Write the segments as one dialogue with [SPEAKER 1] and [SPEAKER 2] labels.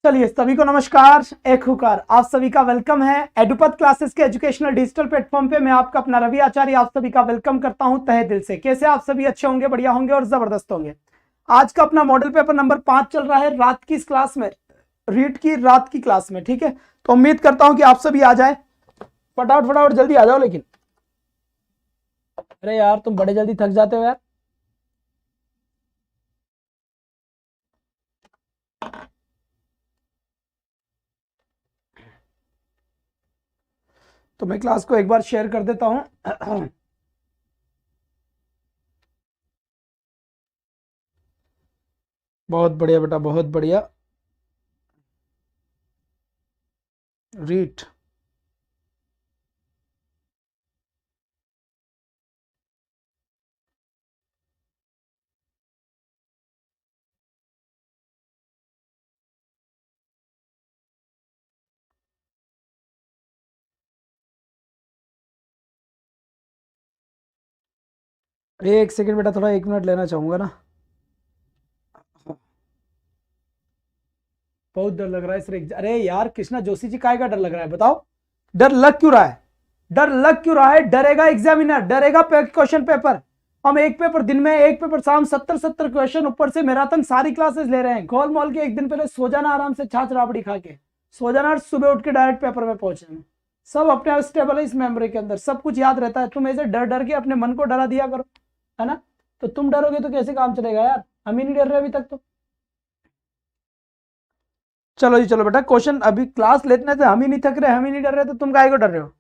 [SPEAKER 1] चलिए सभी को नमस्कार, एक हुकार आप सभी का वेलकम है एडुपथ क्लासेस के एजुकेशनल डिजिटल प्लेटफॉर्म पे। मैं आपका अपना रवि आचार्य आप सभी का वेलकम करता हूं तहे दिल से। कैसे आप सभी अच्छे होंगे, बढ़िया होंगे और जबरदस्त होंगे। आज का अपना मॉडल पेपर नंबर 5 चल रहा है रात की इस क्लास में, रीड की रात की क्लास में। ठीक है, तो उम्मीद करता हूं कि आप सभी आ जाए। फटाफट फटाफट जल्दी आ जाओ। लेकिन अरे यार तुम बड़े जल्दी थक जाते हो यार। तो मैं क्लास को एक बार शेयर कर देता हूं। बहुत बढ़िया बेटा, बहुत बढ़िया। रीड एक सेकंड बेटा, थोड़ा 1 मिनट लेना चाहूंगा ना। बहुत डर लग रहा है सर। अरे यार कृष्णा जोशी जी, काय का डर लग रहा है बताओ? डर लग क्यों रहा है? डर लग क्यों रहा है? डरेगा एग्जामिनर, डरेगा क्वेश्चन पेपर। हम एक पेपर दिन में, एक पेपर शाम, 70 क्वेश्चन, ऊपर से मैराथन सारी क्लासेस ले रहे हैं। गोल मॉल के एक दिन पहले सो जाना आराम से, छाछ राबड़ी खा के सो जाना, और सुबह उठ के डायरेक्ट पेपर में पहुंचना। सब अपने आप स्टेबल है इस मेमोरी के अंदर, सब कुछ याद रहता है। तुम ऐसे डर डर के अपने मन को डरा दिया करो, है ना? तो तुम डरोगे तो कैसे काम चलेगा यार? हम ही नहीं डर रहे अभी तक तो। चलो जी चलो बेटा, क्वेश्चन अभी क्लास लेने से हम ही नहीं थक रहे, हम ही नहीं डर रहे, तो तुम काहे को डर रहे हो?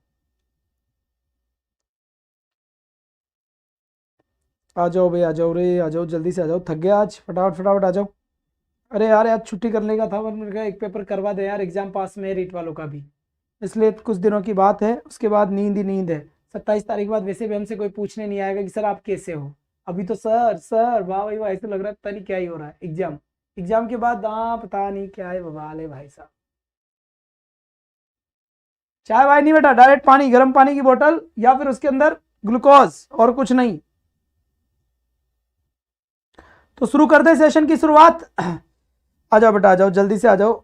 [SPEAKER 1] आ जाओ भाई, आ जाओ रे, आ जाओ जल्दी से, आ जाओ। थक गया आज, फटाफट फटाफट आ जाओ। अरे यार आज छुट्टी करने का था, मैंने कहा एक पेपर करवा दे यार, एग्जाम पास में है रीट वालों का भी। इसलिए कुछ दिनों की बात है, उसके बाद नींद ही नींद है। 27 तारीख बाद वैसे भी हमसे कोई पूछने नहीं आएगा कि सर आप कैसे हो। अभी तो सर सर वाह भाई वाह, ऐसे लग रहा है पता नहीं क्या ही हो रहा है। एग्जाम एग्जाम के बाद हाँ पता नहीं क्या है, बवाल है भाई साहब। चाय वाय नहीं बेटा, डायरेक्ट पानी, गर्म पानी की बोतल, या फिर उसके अंदर ग्लूकोज, और कुछ नहीं। तो शुरू कर दे सेशन की शुरुआत। आ जाओ बेटा, आ जाओ जल्दी से आ जाओ।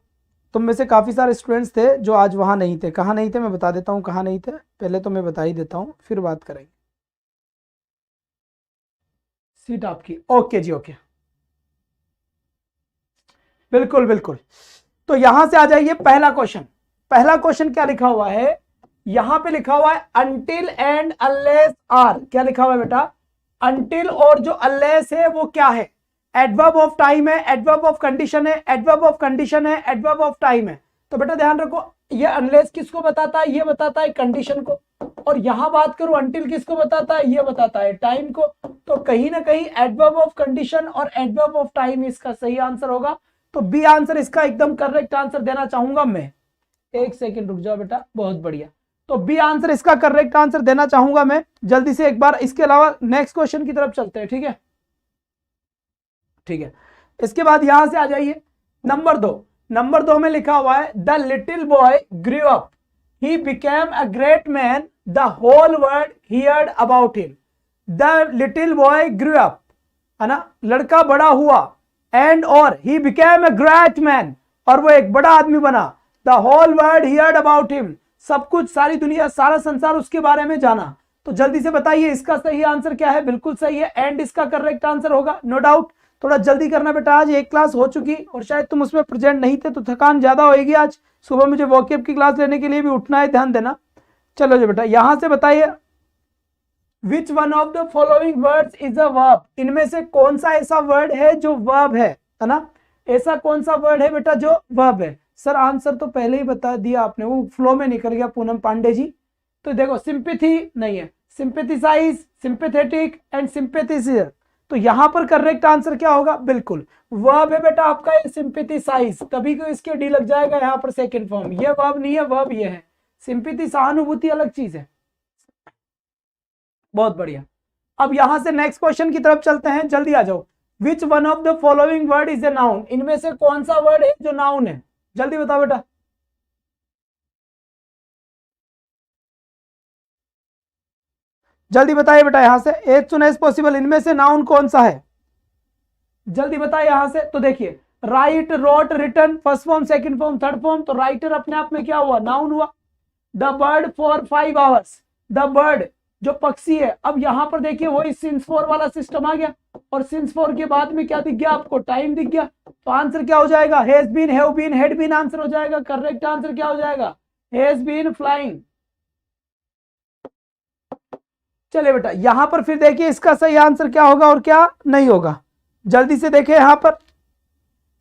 [SPEAKER 1] तुम में से काफ़ी सारे स्टूडेंट्स थे जो आज वहाँ नहीं थे। कहाँ नहीं थे मैं बता देता हूँ, कहाँ नहीं थे पहले तो मैं बता ही देता हूँ, फिर बात करेंगे। सीट आपकी, ओके जी ओके, बिल्कुल बिल्कुल। तो यहां से आ जाइए। पहला क्वेश्चन, पहला क्वेश्चन क्या लिखा हुआ है? यहां पे लिखा हुआ है अनटिल एंड अनलेस आर। क्या लिखा हुआ है बेटा? अनटिल और जो अनलेस है वो क्या है? एडवर्ब ऑफ टाइम है, एडवर्ब ऑफ कंडीशन है, एडवर्ब ऑफ कंडीशन है, एडवर्ब ऑफ टाइम है। तो बेटा ध्यान रखो, ये अनलेस किसको बताता है? ये बताता है कंडीशन को। और यहां बात करूं अनटिल किसको बताता है? ये बताता है टाइम को। तो कहीं ना कहीं एडवर्ब ऑफ कंडीशन और एडवर्ब ऑफ टाइम इसका सही आंसर होगा। तो बी आंसर इसका एकदम करेक्ट आंसर देना चाहूंगा मैं। एक सेकंड रुक जाओ बेटा, बहुत बढ़िया। तो बी आंसर इसका करेक्ट आंसर देना चाहूंगा मैं। जल्दी से एक बार इसके अलावा नेक्स्ट क्वेश्चन की तरफ चलते हैं, ठीक है? ठीक है, इसके बाद यहां से आ जाइए नंबर 2। नंबर 2 में लिखा हुआ है the little boy grew up, he became a great man, the whole world heard about him. The little boy grew up, है ना, लड़का बड़ा हुआ, एंड और he became a great man, और वो एक बड़ा आदमी बना। The whole world heard about him, सब कुछ, सारी दुनिया, सारा संसार उसके बारे में जाना। तो जल्दी से बताइए इसका सही आंसर क्या है? बिल्कुल सही है, एंड इसका करेक्ट आंसर होगा, नो डाउट। थोड़ा जल्दी करना बेटा, आज एक क्लास हो चुकी और शायद तुम उसमें प्रेजेंट नहीं थे, तो थकान ज्यादा होगी आज। सुबह मुझे वॉकअप की क्लास लेने के लिए भी उठना है, ध्यान देना। चलो जी बेटा, यहां से बताइए which one of the following words is a verb. इनमें से कौन सा ऐसा वर्ड है जो वर्ब है ना? ऐसा कौन सा वर्ड है बेटा जो वर्ब है? सर आंसर तो पहले ही बता दिया आपने, वो फ्लो में निकल गया पूनम पांडे जी। तो देखो सिंपैथी नहीं है, सिंपैथेसाइज, सिंपैथेटिक एंड सिंपैथेसियर। तो यहां पर करेक्ट आंसर क्या होगा? बिल्कुल वर्ब है बेटा आपका ये सिंपैथेसाइज। कभी को इसके डी लग जाएगा यहाँ पर सेकंड फॉर्म। ये वर्ब नहीं है, वर्ब ये है। सिंपैथी सहानुभूति अलग चीज है। बहुत बढ़िया। अब यहां से नेक्स्ट क्वेश्चन की तरफ चलते हैं, जल्दी आ जाओ। Which one of the following word is a noun. इनमें से कौन सा वर्ड है जो नाउन है? जल्दी बताओ बेटा। जल्दी बताइए बेटा, यहां से एज सुन एज पॉसिबल, इनमें से नाउन कौन सा है? जल्दी बताइए यहां से। तो देखिए right, wrote, written, first form, second form, third form. तो राइटर अपने आप में क्या हुआ, नाउन हुआ। The bird for 5 hours, the bird जो पक्षी है। अब यहां पर देखिए वही सिंस फॉर वाला सिस्टम आ गया, और सिंस फॉर के बाद में क्या दिख गया आपको, टाइम दिख गया। तो आंसर क्या हो जाएगा, has been, have been, had been answer हो जाएगा। करेक्ट आंसर क्या हो जाएगा, हैज बीन फ्लाइंग। चलिए बेटा यहां पर फिर देखिए इसका सही आंसर क्या होगा और क्या नहीं होगा, जल्दी से देखें। यहां पर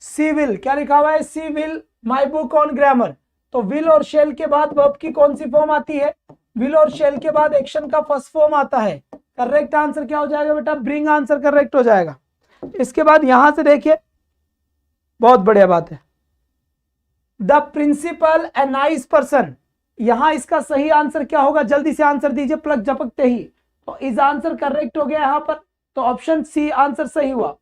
[SPEAKER 1] सी विल, क्या लिखा हुआ है, see will my book on grammar. तो विल और शेल के बाद वर्ब की कौन सी फॉर्म आती है, विल और शेल के बाद एक्शन का फर्स्ट फॉर्म आता है। करेक्ट आंसर क्या हो जाएगा बेटा, ब्रिंग आंसर करेक्ट हो जाएगा। इसके बाद यहां से देखिए, बहुत बढ़िया बात है, the principal a nice person. यहां इसका सही आंसर क्या होगा, जल्दी से आंसर दीजिए प्लग झपकते ही। तो इस आंसर करेक्ट हो गया यहां पर, तो ऑप्शन सी आंसर सही हुआ।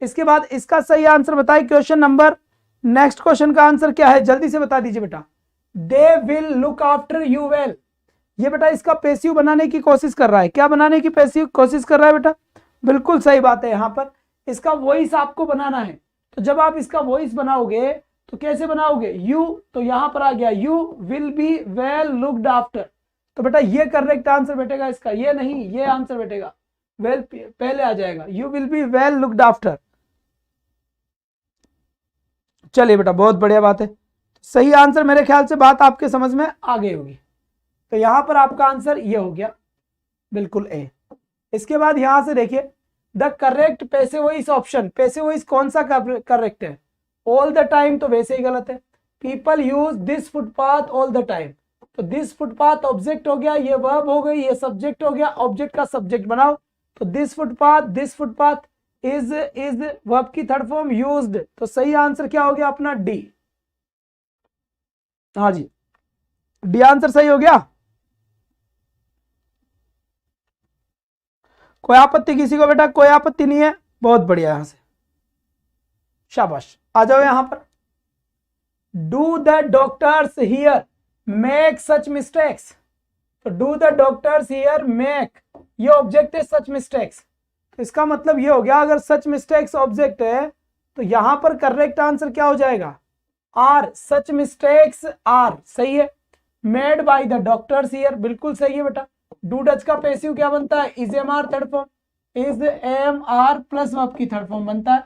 [SPEAKER 1] इसके बाद इसका सही आंसर बताइए, क्वेश्चन नंबर, नेक्स्ट क्वेश्चन का आंसर क्या है, जल्दी से बता दीजिए बेटा। They will look after you well. ये बेटा इसका पैसिव बनाने की कोशिश कर रहा है, क्या बनाने की पैसिव कोशिश कर रहा है बेटा, बिल्कुल सही बात है। यहां पर इसका वॉइस आपको बनाना है, तो जब आप इसका वॉइस बनाओगे तो कैसे बनाओगे, यू, तो यहां पर आ गया you will be well looked after. तो बेटा ये करेक्ट आंसर बैठेगा इसका, ये नहीं, ये आंसर बैठेगा, वेल पहले आ जाएगा, you will be well looked after. चलिए बेटा बहुत बढ़िया बात है, सही आंसर मेरे ख्याल से बात आपके समझ में आ गई होगी। तो यहां पर आपका आंसर ये हो गया, बिल्कुल ए। इसके बाद यहां से देखिए, the correct passive voice option, passive voice कौन सा करेक्ट है, ऑल द टाइम, तो वैसे ही गलत है। People use this footpath all the time, तो दिस फुटपाथ ऑब्जेक्ट हो गया, ये वर्ब हो गई, ये सब्जेक्ट हो गया, ऑब्जेक्ट का सब्जेक्ट बनाओ। तो दिस फुटपाथ इज वर्ब की थर्ड फॉर्म यूज्ड, तो सही आंसर क्या हो गया अपना डी। हाँ जी, डी आंसर सही हो गया। कोई आपत्ति किसी को बेटा, कोई आपत्ति नहीं है, बहुत बढ़िया, यहां से शाबाश। आ जाओ यहां पर, do the doctors here make such mistakes. तो do the doctors here make, ये ऑब्जेक्ट है, सच मिस्टेक्स, तो इसका मतलब ये हो गया, अगर सच मिस्टेक्स ऑब्जेक्ट है तो यहां पर करेक्ट आंसर क्या हो जाएगा, आर, सच मिस्टेक्स आर, सही है। Made by the doctors here, बिल्कुल सही है बेटा। डू डच का पैसिव क्या बनता है, is am are third form, is am are plus verb की थर्ड फॉर्म बनता है।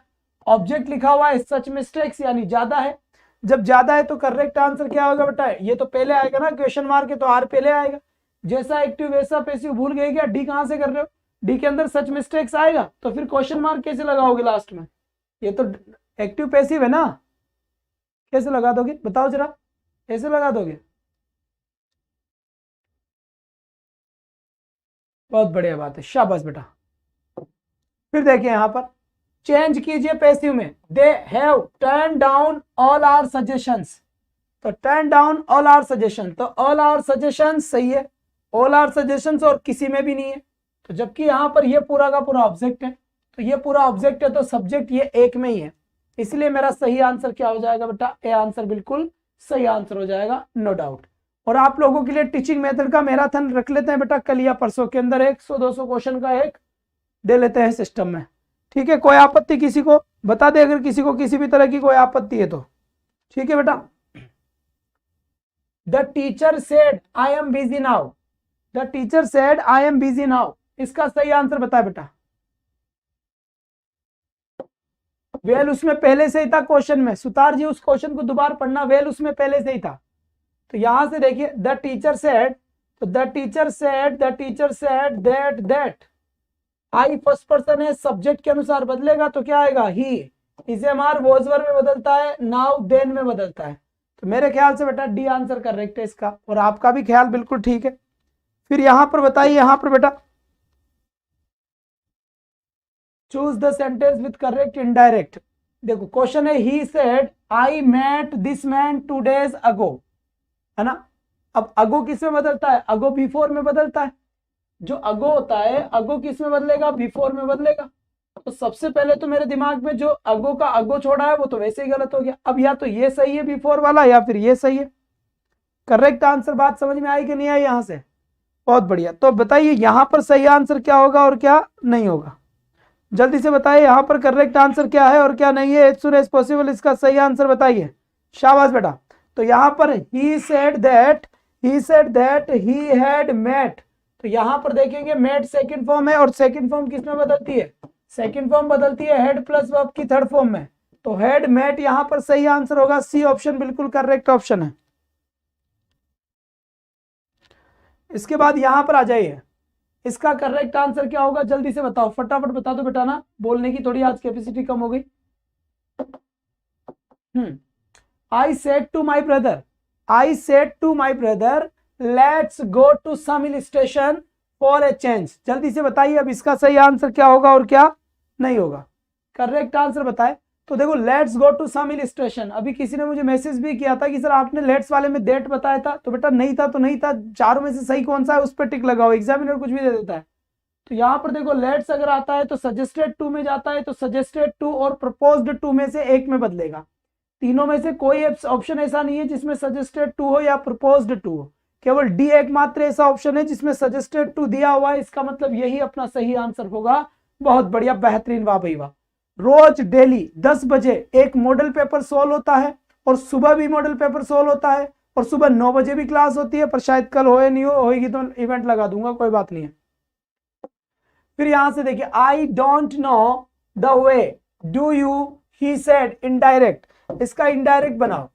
[SPEAKER 1] ऑब्जेक्ट लिखा हुआ है सच मिस्टेक्स, यानी ज्यादा है, जब ज्यादा है तो करेक्ट आंसर क्या होगा बेटा, ये तो पहले आएगा ना, क्वेश्चन मार्क है तो आर पहले आएगा। जैसा एक्टिव वैसा पैसिव, भूल गए क्या, डी कहां से कर रहे हो, डी के अंदर सच मिस्टेक्स आएगा, तो फिर क्वेश्चन मार्क कैसे लगाओगे लास्ट में, ये तो एक्टिव पैसिव है ना, कैसे लगा दोगे बताओ जरा, ऐसे लगा दोगे, बहुत बढ़िया बात है, शाबाश बेटा। फिर देखिए यहां पर, चेंज कीजिए पैसिव में, they have turn down all our suggestions. तो turn down all our suggestion, तो ऑल आवर सजेशंस सही है, ऑल आवर सजेशंस और किसी में भी नहीं है, तो जबकि यहां पर ये पूरा का पूरा ऑब्जेक्ट है, तो ये पूरा ऑब्जेक्ट है तो सब्जेक्ट ये एक में ही है, इसलिए मेरा सही आंसर क्या हो जाएगा बेटा, ए आंसर बिल्कुल सही आंसर हो जाएगा, नो डाउट। और आप लोगों के लिए टीचिंग मेथड का मैराथन रख लेते हैं बेटा, कल या परसों के अंदर 100-200 क्वेश्चन का एक दे लेते हैं सिस्टम में, ठीक है। कोई आपत्ति किसी को बता दे, अगर किसी को किसी भी तरह की कोई आपत्ति है तो, ठीक है बेटा। The teacher said I am busy now, the teacher said I am busy now, इसका सही आंसर बता बेटा। वेल उसमें पहले से ही था क्वेश्चन में, सुतार जी उस क्वेश्चन को दोबारा पढ़ना, वेल उसमें पहले से ही था। तो यहां से देखिए, द टीचर सेड, तो the teacher said that, I first person है, सब्जेक्ट के अनुसार बदलेगा तो क्या आएगा, he, is am are was verb में बदलता है, नाउ देन में बदलता है, तो मेरे ख्याल से बेटा डी आंसर करेक्ट है इसका, और आपका भी ख्याल बिल्कुल ठीक है। फिर यहां पर बताइए, यहां पर बेटा choose the sentence with correct indirect. देखो क्वेश्चन है, he said I met this man 2 days ago, है ना। अब अगो किस में बदलता है, अगो बिफोर में बदलता है, जो अगो होता है अगो किस में बदलेगा, बिफोर में बदलेगा। तो सबसे पहले तो मेरे दिमाग में जो अगो का अगो छोड़ा है वो तो वैसे ही गलत हो गया। अब या तो ये सही है बिफोर वाला, या फिर ये सही है। करेक्ट आंसर, बात समझ में आई कि नहीं आई यहां से, बहुत बढ़िया। तो बताइए यहां पर सही आंसर क्या होगा और क्या नहीं होगा। जल्दी से बताइए यहाँ पर करेक्ट आंसर क्या है और क्या नहीं है, एज सुन एज पॉसिबल इसका सही आंसर बताइए। शाबाश बेटा। तो यहाँ पर he said that he had met, तो यहाँ पर देखेंगे मेट सेकंड फॉर्म है और सेकंड फॉर्म किस में बदलती है, सेकंड फॉर्म बदलती है हेड प्लस वर्ब की थर्ड फॉर्म में, तो हेड मेट यहाँ पर सही आंसर होगा, सी ऑप्शन बिल्कुल करेक्ट ऑप्शन है। इसके बाद यहां पर आ जाइए, इसका करेक्ट आंसर क्या होगा जल्दी से बताओ, फटाफट बता दो बेटा ना, बोलने की थोड़ी आज कैपेसिटी कम हो गई। I said to my brother let's go to some hill station for a change, जल्दी से बताइए अब इसका सही आंसर क्या होगा और क्या नहीं होगा, करेक्ट आंसर बताए। तो देखो let's go to some hill station, अभी किसी ने मुझे मैसेज भी किया था कि सर आपने लेट्स वाले में डेट बताया था, तो बेटा नहीं था तो नहीं था, चारों में से सही कौन सा है उस पर टिक लगाओ, एग्जामिनर कुछ भी दे देता है। तो यहाँ पर देखो लेट्स अगर आता है तो सजेस्टेड टू में जाता है, तो सजेस्टेड टू और प्रपोज्ड टू में से एक में बदलेगा, तीनों में से कोई ऑप्शन ऐसा नहीं है जिसमें सजेस्टेड टू हो या प्रपोज्ड टू हो, केवल डी एकमात्र ऐसा ऑप्शन है जिसमें सजेस्टेड टू दिया हुआ है, इसका मतलब यही अपना सही आंसर होगा। बहुत बढ़िया, बेहतरीन, वाह भाई वाह। रोज डेली 10 बजे एक मॉडल पेपर सोल्व होता है और सुबह भी मॉडल पेपर सोल्व होता है और सुबह 9 बजे भी क्लास होती है, पर शायद कल हो या नहीं होगी तो इवेंट लगा दूंगा, कोई बात नहीं है। फिर यहां से देखिए I don't know the way do you he said indirect, इसका इनडायरेक्ट बनाओ,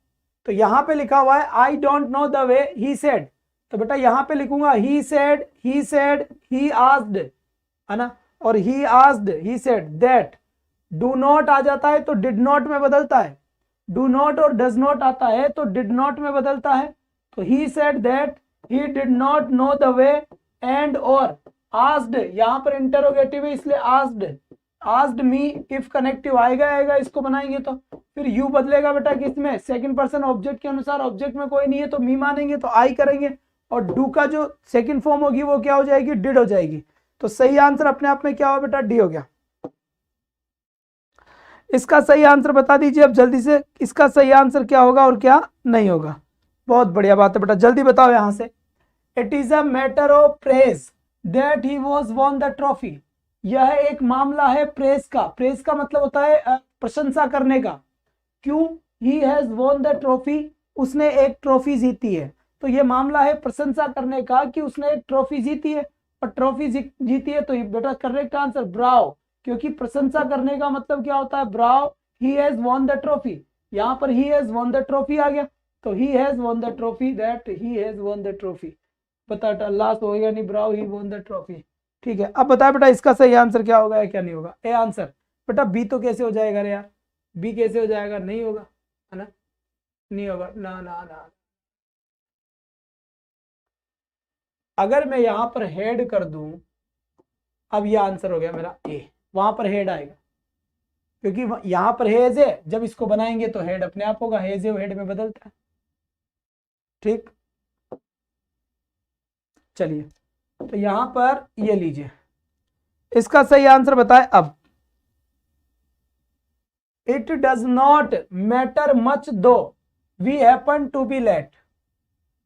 [SPEAKER 1] तो यहां पे लिखा हुआ है I don't know the way he said, तो बेटा यहां पे लिखूंगा ही सेड ही आस्क्ड, है ना, और he asked he said that, do not आ जाता है तो डिड नॉट में बदलता है, डू नॉट और डज नॉट आता है तो डिड नॉट में बदलता है, तो he said that he did not know the way and और आस्क्ड, यहां पर इंटरोगेटिव है इसलिए आस्क्ड मी, इफ कनेक्टिव आएगा इसको बनाएंगे तो, फिर यू बदलेगा बेटा किसमें, सेकंड पर्सन ऑब्जेक्ट के अनुसार, ऑब्जेक्ट में कोई नहीं है तो मी मानेंगे तो आई करेंगे, और डू का जो सेकंड फॉर्म होगी वो क्या हो जाएगी, डिड हो जाएगी, तो सही आंसर अपने आप में क्या हो बेटा, डी हो गया। इसका सही आंसर बता दीजिए अब जल्दी से, इसका सही आंसर क्या होगा और क्या नहीं होगा। बहुत बढ़िया बात है बेटा, जल्दी बताओ यहां से। It is a matter of praise that he was von the trophy, यह एक मामला है प्रेज का मतलब होता है प्रशंसा करने का, क्यों, ही हैज वॉन द ट्रॉफी, उसने एक ट्रॉफी जीती है, तो यह मामला है प्रशंसा करने का कि उसने एक ट्रॉफी जीती है, और ट्रॉफी जीती है तो बेटा करेक्ट आंसर ब्राव, क्योंकि प्रशंसा करने का मतलब क्या होता है, Bravo, he has won the trophy, यहां पर he has won the trophy आ गया, तो he has won the trophy, that he has won the trophy, बता लास्ट होगा नहीं, Bravo he won the trophy. ठीक है, अब बताए बेटा इसका सही आंसर क्या होगा या क्या नहीं होगा। ए आंसर बेटा बी तो कैसे हो जाएगा रे यार, बी कैसे हो जाएगा, नहीं होगा, है ना, नहीं होगा, ना ना ना, अगर मैं यहां पर हेड कर दूं, अब ये आंसर हो गया मेरा ए, वहां पर हेड आएगा, क्योंकि यहां पर हेज है, जब इसको बनाएंगे तो हेड अपने आप होगा, हेज है वो हेड में बदलता है। ठीक, चलिए तो यहां पर ये लीजिए, इसका सही आंसर बताए अब। It does not matter much though we happen to be late,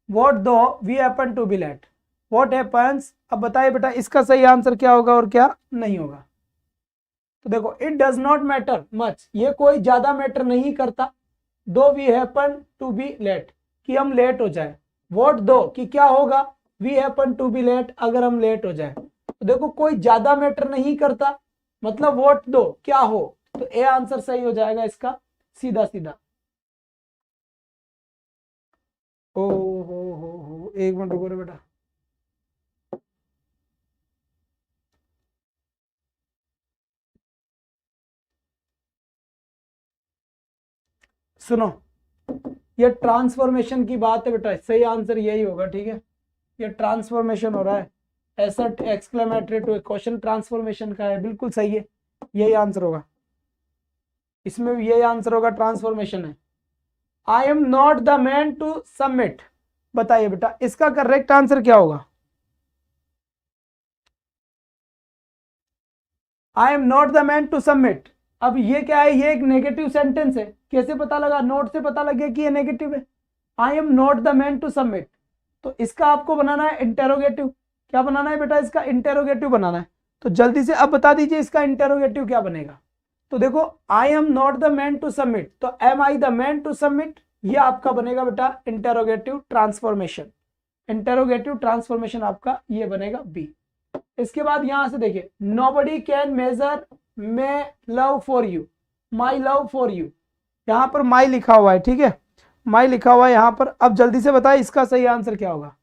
[SPEAKER 1] what though we happen to be late, what happens, अब बताइए बेटा इसका सही आंसर क्या होगा और क्या नहीं होगा। तो देखो it does not matter much, ये कोई ज्यादा मैटर नहीं करता, though we happen to be late, कि हम लेट हो जाए, वॉट दो कि क्या होगा, we happen to be late, अगर हम लेट हो जाए, तो देखो कोई ज्यादा मैटर नहीं करता, मतलब वॉट दो क्या हो, तो ए आंसर सही हो जाएगा इसका, सीधा सीधा। ओ हो, एक मिनट रुको रे बेटा, सुनो, ये ट्रांसफॉर्मेशन की बात है बेटा, सही आंसर यही होगा, ठीक है, ये ट्रांसफॉर्मेशन हो रहा है, asset exclamatory to question transformation का है, बिल्कुल सही है, यही आंसर होगा, इसमें भी यही आंसर होगा, ट्रांसफॉर्मेशन है। I am not the man to submit, बताइए बेटा इसका करेक्ट आंसर क्या होगा। I am not the man to submit, अब ये क्या है, ये एक नेगेटिव सेंटेंस है, कैसे पता लगा, नोट से पता लग गया कि ये नेगेटिव है, I am not the man to submit, तो इसका आपको बनाना है इंटेरोगेटिव, क्या बनाना है बेटा, इसका इंटेरोगेटिव बनाना है, तो जल्दी से अब बता दीजिए इसका इंटरोगेटिव क्या बनेगा। तो देखो I am not the man to submit, तो am I the man to submit, ये आपका बनेगा बेटा इंटरोगेटिव ट्रांसफॉर्मेशन। इंटरोगेटिव ट्रांसफॉर्मेशन आपका ये बनेगा बी। इसके बाद यहां से देखिए nobody can measure my love for you, my love for you, यहां पर माई लिखा हुआ है, ठीक है, माई लिखा हुआ है यहां पर। अब जल्दी से बताइए इसका सही आंसर क्या होगा।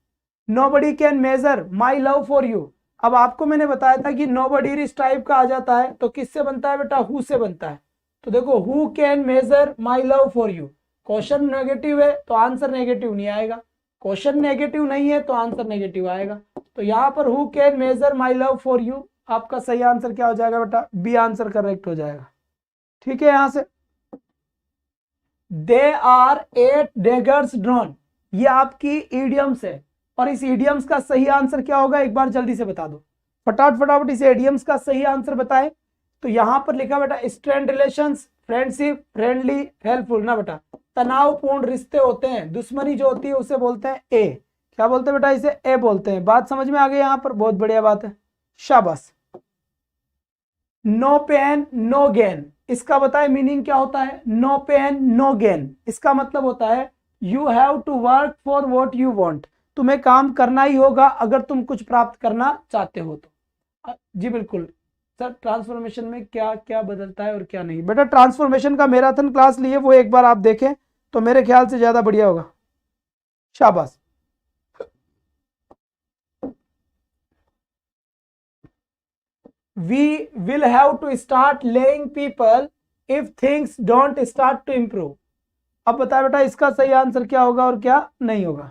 [SPEAKER 1] Nobody can measure my love for you, अब आपको मैंने बताया था कि नोबडी इस टाइप का आ जाता है तो किससे बनता है बेटा, हु से बनता है। तो देखो who can measure my love for you, question negative है तो आंसर नेगेटिव नहीं आएगा, क्वेश्चन नेगेटिव नहीं है तो आंसर नेगेटिव आएगा। तो यहां पर who can measure my love for you, आपका सही आंसर क्या हो जाएगा बेटा, बी आंसर करेक्ट हो जाएगा। ठीक है, यहां से दे आर 8 डेगर्स ड्रॉन, ये आपकी इडियम्स है, और इस इडियम्स का सही आंसर क्या होगा एक बार जल्दी से बता दो, फटाफट इस इडियम्स का सही आंसर बताएं। तो यहां पर लिखा बेटा strength relations, friendship, friendly, helpful ना बेटा, तनावपूर्ण रिश्ते होते हैं, दुश्मनी जो होती है उसे बोलते हैं ए, क्या बोलते हैं बेटा, इसे ए बोलते हैं। बात समझ में आ गई यहां पर, बहुत बढ़िया बात है, शाबाश। नो पेन नो गेन, इसका बताए मीनिंग क्या होता है, नो पेन नो गेन, इसका मतलब होता है you have to work for what you want, तुम्हें काम करना ही होगा अगर तुम कुछ प्राप्त करना चाहते हो तो। जी बिल्कुल सर, ट्रांसफॉर्मेशन में क्या क्या बदलता है और क्या नहीं, बेटा ट्रांसफॉर्मेशन का मैराथन क्लास लिए वो एक बार आप देखें तो मेरे ख्याल से ज्यादा बढ़िया होगा, शाबाश। We will have to start laying people if things don't start to improve। अब बताए बेटा इसका सही आंसर क्या होगा और क्या नहीं होगा।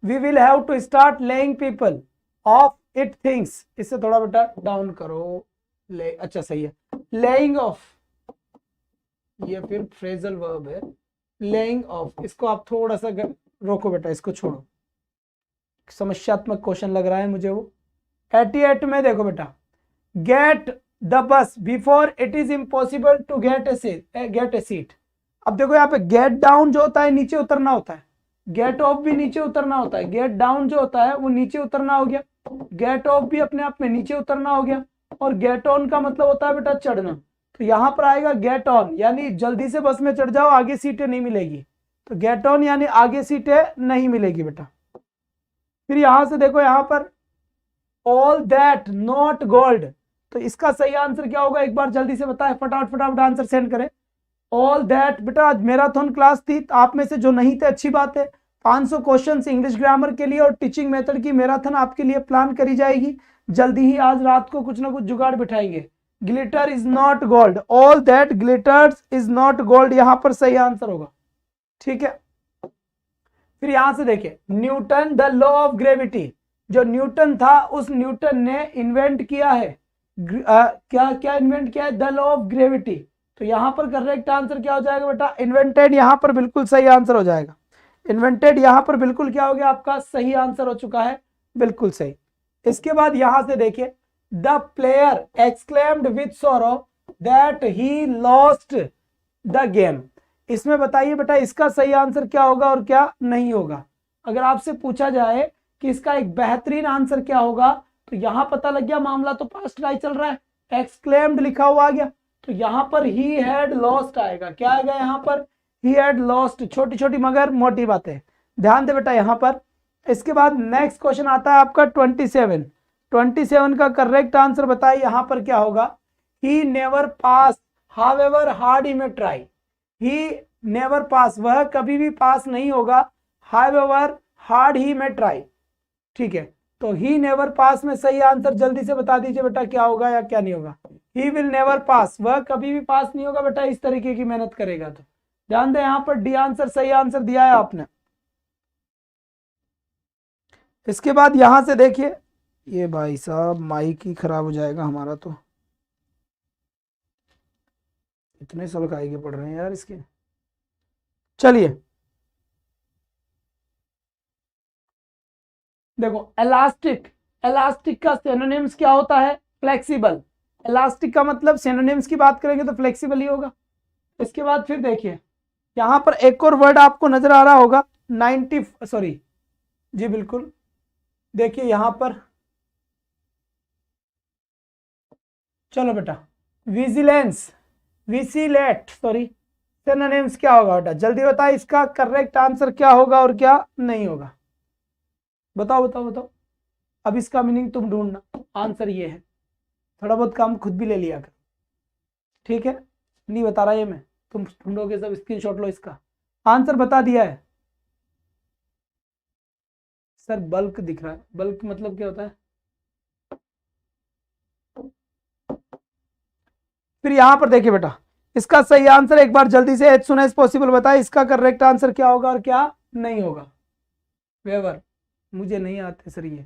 [SPEAKER 1] We will have to start laying people off it things, इससे थोड़ा बेटा डाउन करो, ले, अच्छा सही है, laying off, ये फिर फ्रेजल वर्ब है, laying off, इसको आप थोड़ा सा रोको बेटा, इसको छोड़ो, समस्यात्मक क्वेश्चन लग रहा है मुझे वो। 88 में देखो बेटा, get the bus before it is impossible to get a seat. अब देखो यहाँ पे गेट डाउन जो होता है नीचे उतरना होता है, गेट ऑफ भी नीचे उतरना होता है, गेट डाउन जो होता है वो नीचे उतरना हो गया, गेट ऑफ भी अपने आप में नीचे उतरना हो गया, और गेट ऑन का मतलब होता है बेटा चढ़ना। तो यहां पर आएगा गेट ऑन, यानी जल्दी से बस में चढ़ जाओ, आगे सीटें नहीं मिलेगी, तो गेट ऑन यानी आगे सीटें नहीं मिलेगी बेटा। फिर यहां से देखो यहाँ पर ऑल दैट नॉट गोल्ड, तो इसका सही आंसर क्या होगा एक बार जल्दी से बताएं, फटाफट आंसर सेंड करें। ऑल दैट, बेटा आज मैराथन क्लास थी, आप में से जो नहीं थे अच्छी बात है, 500 क्वेश्चंस इंग्लिश ग्रामर के लिए और टीचिंग मेथड की मैराथन आपके लिए प्लान करी जाएगी, जल्दी ही आज रात को कुछ ना कुछ जुगाड़ बिठाएंगे। Glitter is not gold, all that glitters is not gold, यहां पर सही आंसर होगा। ठीक है, फिर यहां से देखिए Newton the law of gravity, जो न्यूटन था उस न्यूटन ने इन्वेंट किया है, क्या क्या इन्वेंट किया है, द लॉ ऑफ ग्रेविटी। तो यहां पर करेक्ट आंसर क्या हो जाएगा बेटा, इन्वेंटेड, यहां पर बिल्कुल सही आंसर हो जाएगा, इन्वेंटेड यहां पर बिल्कुल क्या हो गया आपका सही आंसर हो चुका है, बिल्कुल सही। इसके बाद यहां से देखिए the player exclaimed with sorrow that he lost the game, इसमें बताइए बेटा इसका सही आंसर क्या होगा और क्या नहीं होगा। अगर आपसे पूछा जाए कि इसका एक बेहतरीन आंसर क्या होगा, तो यहां पता लग गया मामला तो पास्ट का ही चल रहा है, एक्सक्लेम्ड लिखा हुआ आ गया, तो यहां पर ही हैड लॉस्ट आएगा, क्या आएगा यहाँ पर, ही हैड लॉस्ट, छोटी छोटी मगर मोटी बातें, ध्यान दे बेटा यहाँ पर। इसके बाद नेक्स्ट क्वेश्चन आता है आपका 27 का करेक्ट आंसर बताइए यहाँ पर क्या होगा। He never pass however hard he may try, he never पास, वह कभी भी पास नहीं होगा, however hard he may try. ठीक है, तो ही नेवर पास में सही आंसर जल्दी से बता दीजिए बेटा क्या होगा या क्या नहीं होगा। ही विल नेवर पास, वह कभी भी पास नहीं होगा बेटा इस तरीके की मेहनत करेगा तो। ध्यान दें यहाँ पर डी आंसर सही आंसर दिया है आपने। इसके बाद यहां से देखिए, ये भाई साहब माइक ही खराब हो जाएगा हमारा, तो इतने सबक आएंगे पढ़ रहे हैं यार इसके। चलिए देखो इलास्टिक, इलास्टिक का सिनोनिम्स क्या होता है, फ्लेक्सिबल, इलास्टिक का मतलब सिनोनिम्स की बात करेंगे तो फ्लेक्सिबल ही होगा। इसके बाद फिर देखिए यहां पर एक और वर्ड आपको नजर आ रहा होगा, 90 जी बिल्कुल, देखिए यहां पर चलो बेटा, विजिलेंस, विसिलेट, सॉरी, सिनोनिम्स क्या होगा बेटा, जल्दी बताओ इसका करेक्ट आंसर क्या होगा और क्या नहीं होगा। बताओ बताओ बताओ। अब इसका मीनिंग तुम ढूंढना, आंसर ये है। थोड़ा बहुत काम खुद भी ले लिया कर, ठीक है, नहीं बता रहा ये मैं, तुम ढूंढोगे सब, स्क्रीनशॉट लो इसका। आंसर बता दिया है सर, बल्क दिख रहा है, बल्क मतलब क्या होता है। फिर यहां पर देखिए बेटा, इसका सही आंसर एक बार जल्दी से एज सुन एज पॉसिबल बताए, इसका करेक्ट आंसर क्या होगा और क्या नहीं होगा। वेवर, मुझे नहीं आते सर ये।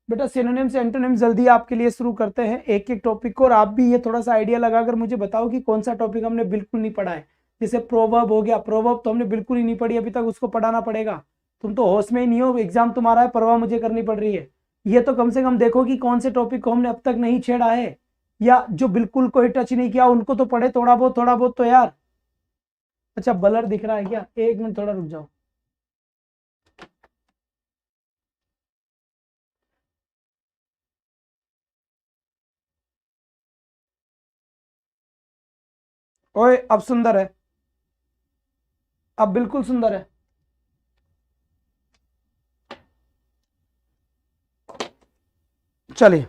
[SPEAKER 1] बेटा सिनोनिम्स एंटोनिम्स जल्दी आपके लिए शुरू करते हैं एक एक टॉपिक को, और आप भी ये थोड़ा सा आइडिया लगाकर मुझे बताओ कि कौन सा टॉपिक हमने बिल्कुल नहीं पढ़ा है। जैसे प्रोवर्ब हो गया, प्रोवर्ब तो हमने बिल्कुल ही नहीं पढ़ी अभी तक, उसको पढ़ाना पड़ेगा। तुम तो होश में ही नहीं हो, एग्जाम तुम्हारा है, परवाह मुझे करनी पड़ रही है। ये तो कम से कम देखो कि कौन से टॉपिक को हमने अब तक नहीं छेड़ा है, या जो बिल्कुल कोई टच नहीं किया उनको तो पढ़े थोड़ा बहुत तो यार। अच्छा ब्लर दिख रहा है क्या, एक मिनट थोड़ा रुक जाओ। ओए अब सुंदर है, अब बिल्कुल सुंदर है। चलिए,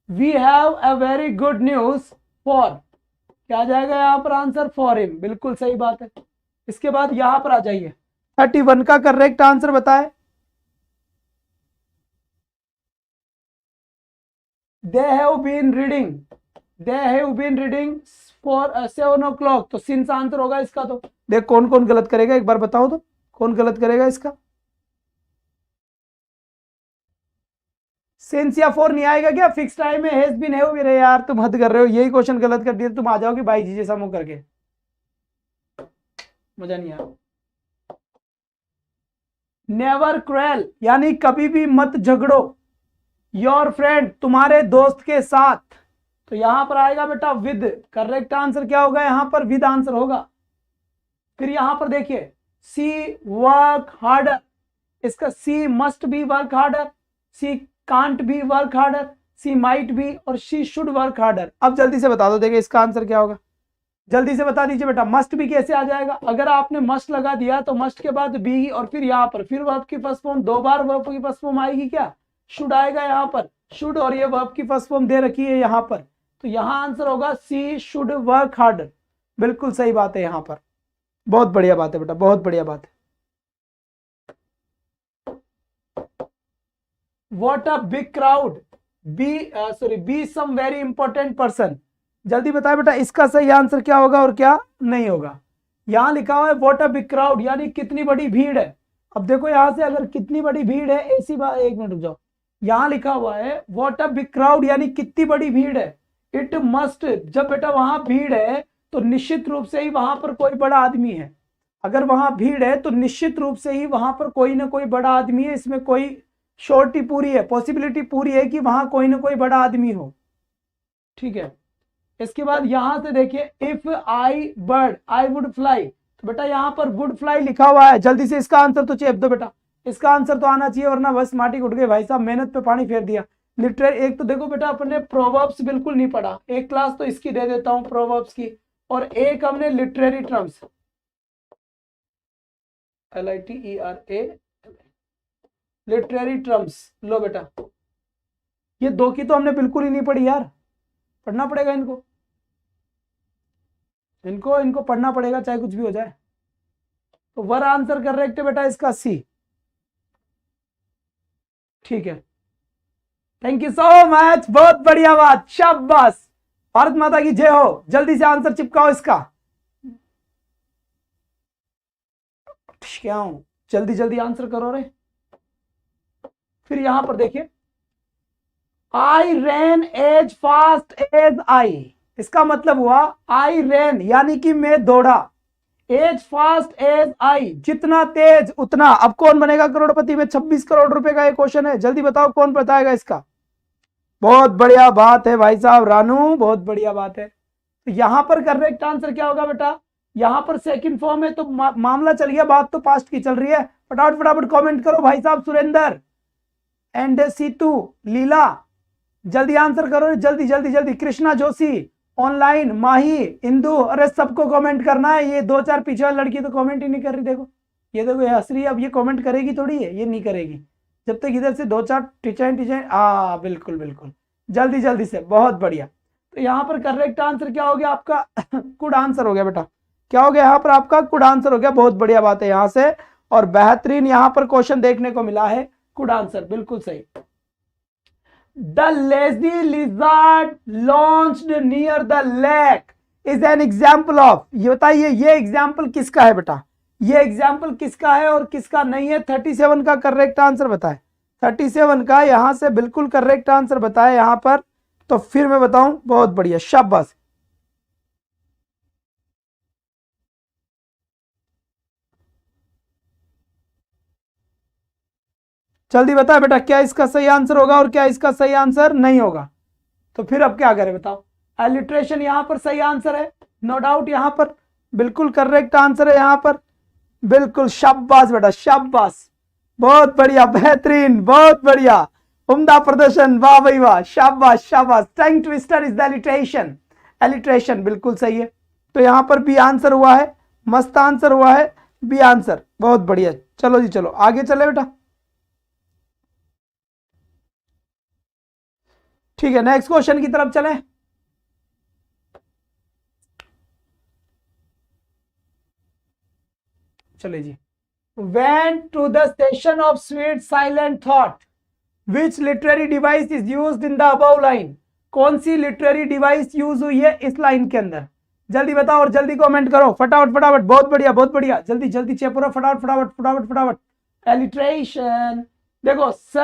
[SPEAKER 1] we have a very good news for, क्या आ जाएगा यहां पर आंसर, फॉर हिम, बिल्कुल सही बात है। इसके बाद यहां पर आ जाइए, 31 का करेक्ट आंसर बताए। They have been reading, they have been reading for 7 o'clock, तो सिंस आंसर होगा इसका। तो देख कौन कौन गलत करेगा, एक बार बताओ तो कौन गलत करेगा इसका। सिंस या फॉर नहीं आएगा क्या, फिक्स टाइम में हैज बीन हैव भी रहे यार, तुम हद कर रहे हो, यही क्वेश्चन गलत कर दिया, तुम आ जाओगे भाई जी जैसा मुंह करके, मजा नहीं आया। नेवर क्वेल, यानी कभी भी मत झगड़ो, योर फ्रेंड, तुम्हारे दोस्त के साथ, तो यहां पर आएगा बेटा विद, करेक्ट आंसर क्या होगा यहां पर, विद आंसर होगा। फिर यहां पर देखिए, सी वर्क हार्डर, इसका she must be work harder, she can't be work harder, she might be, और सी शुड वर्क हार्डर। अब जल्दी से बता दो, देखिए इसका आंसर क्या होगा, जल्दी से बता दीजिए बेटा। मस्ट भी कैसे आ जाएगा, अगर आपने मस्ट लगा दिया तो मस्ट के बाद बी, और फिर यहाँ पर फिर वर्ब की फर्स्ट फॉर्म, दो बार वर्ब की फर्स्ट फॉर्म आएगी क्या, शुड आएगा यहाँ पर, शुड, और ये वर्ब की फर्स्ट फॉर्म दे रखी है यहाँ पर, तो यहाँ आंसर होगा सी शुड वर्क हार्डर, बिल्कुल सही बात है यहाँ पर। बहुत बढ़िया बात है बेटा, बहुत बढ़िया बात है। What a big crowd, be some very important person, जल्दी बताए बेटा इसका सही आंसर क्या होगा और क्या नहीं होगा। यहां लिखा हुआ है व्हाट अ बिग क्राउड, यानी कितनी बड़ी भीड़ है। अब देखो यहां से अगर कितनी बड़ी भीड़ है, ऐसी बात, एक मिनट रुक जाओ, यहां लिखा हुआ है व्हाट अ बिग क्राउड, यानी कितनी बड़ी भीड़ है। इट मस्ट, जब बेटा वहां भीड़ है तो निश्चित रूप से ही वहां पर कोई बड़ा आदमी है, अगर वहां भीड़ है तो निश्चित रूप से ही वहां पर कोई ना कोई बड़ा आदमी है, इसमें कोई श्योरिटी पूरी है, पॉसिबिलिटी पूरी है कि वहां कोई ना कोई बड़ा आदमी हो, ठीक है। इसके बाद यहां से देखिए, if I bird I would fly, तो बेटा यहां पर वुड फ्लाई लिखा हुआ है, जल्दी से इसका आंसर तो चेप दो बेटा, इसका आंसर तो आना चाहिए, वरना बस माटी उठ गई भाई साहब, मेहनत पे पानी फेर दिया। लिटरेरी, एक तो देखो बेटा अपने प्रोवर्ब्स बिल्कुल नहीं पढ़ा, एक क्लास तो इसकी दे देता हूं प्रोवर्ब्स की, और एक हमने literary terms, LITERA, literary terms, लो बेटा, ये दो की तो हमने बिल्कुल ही नहीं पढ़ी यार, पढ़ना पड़ेगा इनको, इनको इनको पढ़ना पड़ेगा चाहे कुछ भी हो जाए। तो वर आंसर करेक्ट है बेटा इसका सी, ठीक है। थैंक यू सो मच, बहुत बढ़िया बात, शाबाश, भारत माता की जय हो। जल्दी से आंसर चिपकाओ इसका, क्या हूं, जल्दी जल्दी आंसर करो रे। फिर यहां पर देखिए, आई रैन एज फास्ट एज आई, इसका मतलब हुआ आई रैन यानी कि मैं दौड़ा, एज फास्ट एज आई, जितना तेज उतना। अब कौन बनेगा करोड़पति में, 26 करोड़ रुपए का एक क्वेश्चन है, जल्दी बताओ कौन बताएगा इसका। बहुत बढ़िया बात है भाई साहब रानू, बहुत बढ़िया बात है। तो यहां पर करेक्ट आंसर क्या होगा बेटा, यहां पर सेकंड फॉर्म है, तो मामला चल गया, बात तो पास्ट की चल रही है। फटाफट फटाफट कमेंट करो भाई साहब। सुरेंद्र, एंड सीतू लीला, जल्दी आंसर करो, जल्दी जल्दी जल्दी। कृष्णा जोशी ऑनलाइन, माही, इंदू, अरे सबको कमेंट करना है। ये 2-4 पीछे वाली लड़की तो कमेंट ही नहीं कर रही, देखो ये देखो, ये हंस रही है। अब ये कमेंट करेगी थोड़ी है, ये नहीं करेगी जब तक इधर से 2-4 टीचर बिल्कुल बिल्कुल, जल्दी जल्दी से, बहुत बढ़िया। तो यहाँ पर करेक्ट आंसर क्या हो गया आपका? गुड आंसर हो गया बेटा। क्या हो गया यहाँ पर आपका? गुड आंसर हो गया। बहुत बढ़िया बात है यहाँ से, और बेहतरीन यहाँ पर क्वेश्चन देखने को मिला है। गुड आंसर, बिल्कुल सही। The lazy lizard launched near the lake is an example of, ये बताइए ये एग्जाम्पल किसका है बेटा? ये एग्जाम्पल किसका है और किसका नहीं है? 37 का करेक्ट आंसर बताए। 37 का यहां से बिल्कुल करेक्ट आंसर बताए यहां पर। तो फिर मैं बताऊं, बहुत बढ़िया, शाबाश। जल्दी बता बेटा, क्या इसका सही आंसर होगा और क्या इसका सही आंसर नहीं होगा? तो फिर अब क्या करें बताओ? एलिट्रेशन यहां पर सही आंसर है, नो डाउट, यहां पर बिल्कुल करेक्ट आंसर है यहां पर, बिल्कुल। शाबाश बेटा, शाबाश, बहुत बढ़िया, बेहतरीन, बहुत बढ़िया, उम्दा प्रदर्शन, वाह भाई वाह, शाबाश शाबाश। Tongue twister is the alliteration, alliteration बिल्कुल सही है। तो यहां पर बी आंसर हुआ है, मस्त आंसर हुआ है, बी आंसर, बहुत बढ़िया। चलो जी चलो, आगे चले बेटा। ठीक है, नेक्स्ट क्वेश्चन की तरफ चले। चले जी। Went to the station of sweet silent thought. Which literary device is used in the above line? कौन सी लिटरेरी डिवाइस यूज हुई है इस लाइन के अंदर? जल्दी बताओ और जल्दी कमेंट करो, फटाफट फटाफट, बहुत बढ़िया बहुत बढ़िया, जल्दी जल्दी चेपरो, फटाफट फटाफट फटाफट फटाफट। एलिट्रेशन, देखो स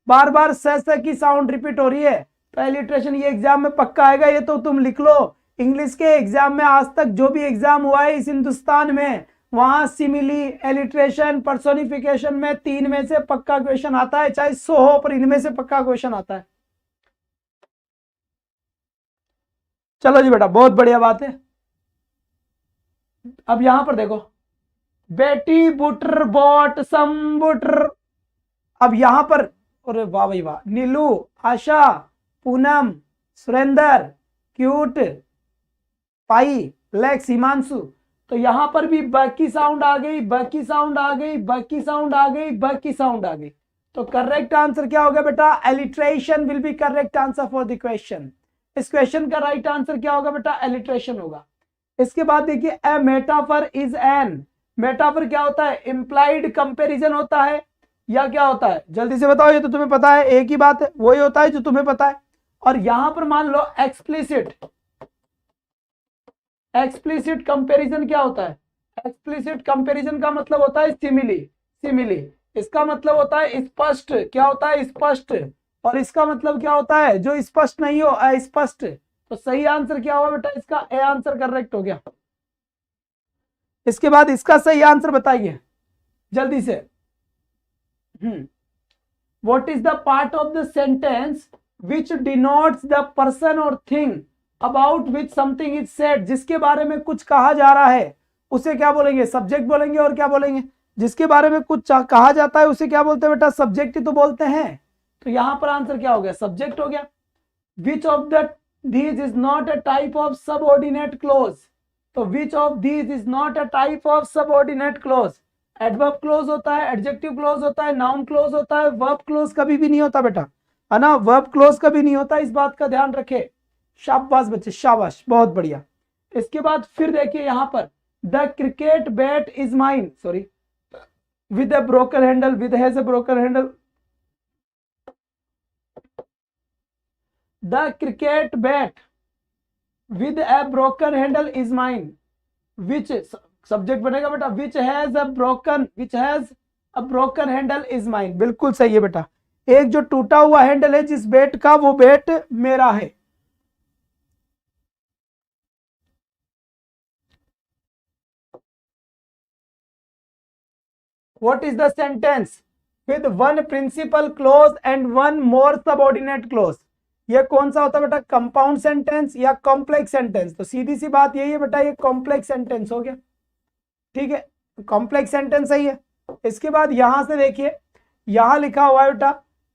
[SPEAKER 1] बार बार स की साउंड रिपीट हो रही है, तो एलिट्रेशन ये एग्जाम में पक्का आएगा, ये तो तुम लिख लो। इंग्लिश के एग्जाम में आज तक जो भी एग्जाम हुआ है इस हिंदुस्तान में, वहां सिमिली, एलिट्रेशन, पर्सोनिफिकेशन में 3 में से पक्का क्वेश्चन आता है, चाहे 100 हो, पर इनमें से पक्का क्वेश्चन आता है। चलो जी बेटा, बहुत बढ़िया बात है। अब यहां पर देखो, बेटी बुटर बॉट सम बुटर। अब यहां पर, अरे वाह भाई वाह, नीलू, आशा, पूनम, सुरेंदर, क्यूट, पाई, लेक्स, हिमांशु। तो यहां पर भी बाकी साउंड आ गई, बाकी साउंड आ गई, बाकी साउंड आ गई, बाकी साउंड आ गई। तो करेक्ट आंसर क्या होगा बेटा? Alliteration will be correct answer for the question. इस क्वेश्चन का राइट आंसर क्या होगा बेटा? एलिट्रेशन होगा। इसके बाद देखिए, ए मेटाफर इज एन, मेटाफर क्या होता है? इंप्लाइड कंपैरिजन होता है या क्या होता है? जल्दी से बताओ, ये तो तुम्हें पता है, एक ही बात है, वही होता है जो तुम्हें पता है। और यहां पर मान लो एक्सप्लिसिट, एक्सप्लिसिट कंपैरिजन क्या होता है? एक्सप्लिसिट कंपैरिजन का मतलब होता है सिमिली, सिमिली, इसका मतलब होता है स्पष्ट, क्या होता है? स्पष्ट। और इसका मतलब क्या होता है? जो स्पष्ट नहीं हो, अस्पष्ट। तो सही आंसर क्या हुआ बेटा? इसका ए आंसर करेक्ट हो गया। इसके बाद इसका सही आंसर बताइए जल्दी से। What is the part of the sentence which denotes the person or thing about which something is said? जिसके बारे में कुछ कहा जा रहा है उसे क्या बोलेंगे? सब्जेक्ट बोलेंगे। और क्या बोलेंगे? जिसके बारे में कुछ कहा जाता है उसे क्या बोलते हैं बेटा? सब्जेक्ट ही तो बोलते हैं। तो यहां पर आंसर क्या हो गया? सब्जेक्ट हो गया। Which of these is not a type of subordinate clause? तो which of these is not a type of subordinate clause? Adverb close होता है, एडजेक्टिव क्लोज होता है, नाउन क्लोज होता है, वर्ब क्लोज कभी भी नहीं होता बेटा, है ना? वर्ब क्लोज कभी नहीं होता, इस बात का ध्यान रखे। शाबाश बच्चे, शाबाश, बहुत बढ़िया। इसके बाद फिर देखिए यहां पर, the cricket bat is mine, sorry, with A broken handle, with has a broken handle, the cricket bat with A broken handle is mine, which subject बनेगा बेटा, which has a broken handle is mine. बिल्कुल सही है बेटा, एक जो टूटा हुआ हैंडल है जिस बैट का, वो बैट मेरा है। What is the sentence with one principal clause and one more subordinate clause? ये कौन सा होता है बेटा? कंपाउंड सेंटेंस या कॉम्प्लेक्स सेंटेंस? तो सीधी सी बात यही है बेटा, ये कॉम्प्लेक्स सेंटेंस हो गया। ठीक है, कॉम्प्लेक्स सेंटेंस सही है। इसके बाद यहां से देखिए, यहां लिखा हुआ है बेटा